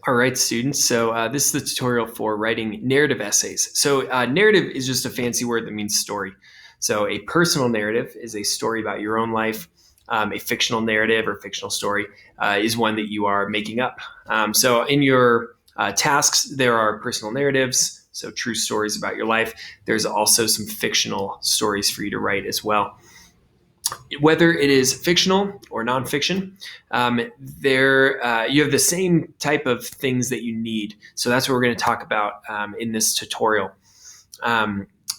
All right, students. So this is the tutorial for writing narrative essays. So narrative is just a fancy word that means story. So a personal narrative is a story about your own life. A fictional narrative or fictional story is one that you are making up. So in your tasks, there are personal narratives, so true stories about your life. There's also some fictional stories for you to write as well. Whether it is fictional or nonfiction, you have the same type of things that you need. So that's what we're going to talk about in this tutorial.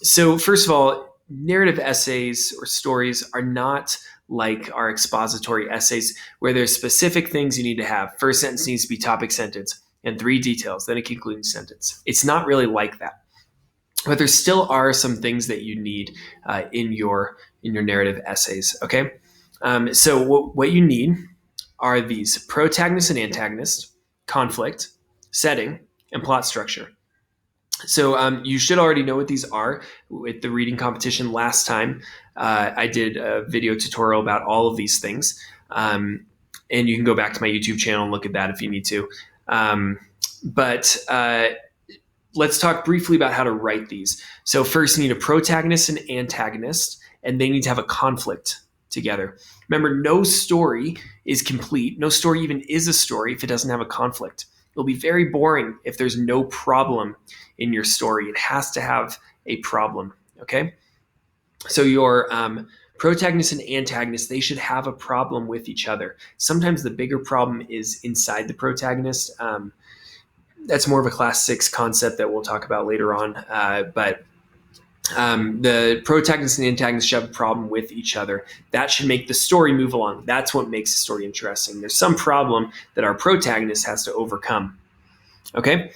So first of all, narrative essays or stories are not like our expository essays where there's specific things you need to have. First sentence needs to be topic sentence and 3 details, then a concluding sentence. It's not really like that. But there still are some things that you need in your narrative essays. Okay, so what you need are these: protagonist and antagonist, conflict, setting, and plot structure. So you should already know what these are. With the reading competition last time, I did a video tutorial about all of these things, and you can go back to my YouTube channel and look at that if you need to. But let's talk briefly about how to write these. So first, you need a protagonist and antagonist, and they need to have a conflict together. Remember, no story is complete. No story even is a story if it doesn't have a conflict. It'll be very boring if there's no problem in your story. It has to have a problem, okay? So your protagonist and antagonist, they should have a problem with each other. Sometimes the bigger problem is inside the protagonist. That's more of a class 6 concept that we'll talk about later on. But the protagonist and the antagonist should have a problem with each other. That should make the story move along. That's what makes the story interesting. There's some problem that our protagonist has to overcome. Okay?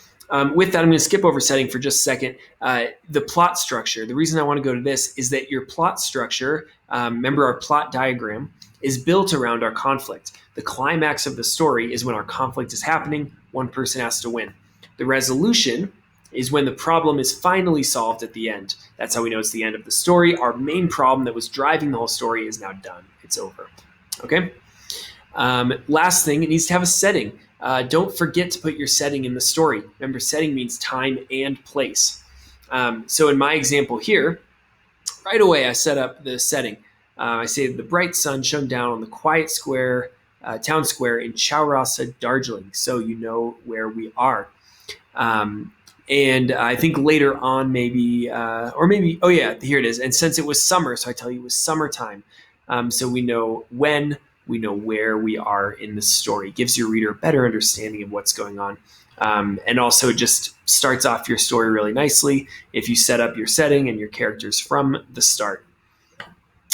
With that, I'm going to skip over setting for just a second. The plot structure. The reason I want to go to this is that your plot structure, remember our plot diagram, is built around our conflict. The climax of the story is when our conflict is happening. One person has to win. The resolution is when the problem is finally solved at the end. That's how we know it's the end of the story. Our main problem that was driving the whole story is now done. It's over. Okay? Last thing, it needs to have a setting. Don't forget to put your setting in the story. Remember, setting means time and place. So in my example here, right away I set up the setting. I say the bright sun shone down on the quiet square, town square in Chaurasa, Darjeeling. So you know where we are. And I think later on, oh yeah, here it is. And since it was summer, so I tell you it was summertime. So we know when, we know where we are in the story. It gives your reader a better understanding of what's going on. And also just starts off your story really nicely if you set up your setting and your characters from the start.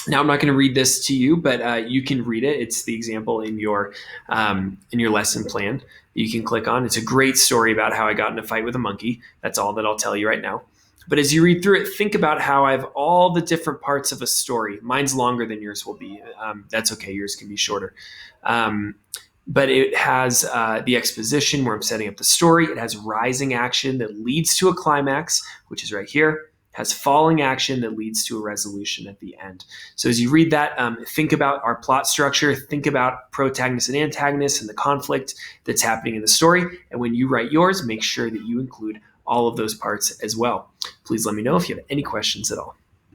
Now, I'm not going to read this to you, but you can read it. It's the example in your lesson plan. You can click on. It's a great story about how I got in a fight with a monkey. That's all that I'll tell you right now. But as you read through it, think about how I have all the different parts of a story. Mine's longer than yours will be. That's okay. Yours can be shorter. But it has the exposition where I'm setting up the story. It has rising action that leads to a climax, which is right here. Has falling action that leads to a resolution at the end. So as you read that, think about our plot structure, think about protagonist and antagonist and the conflict that's happening in the story. And when you write yours, make sure that you include all of those parts as well. Please let me know if you have any questions at all.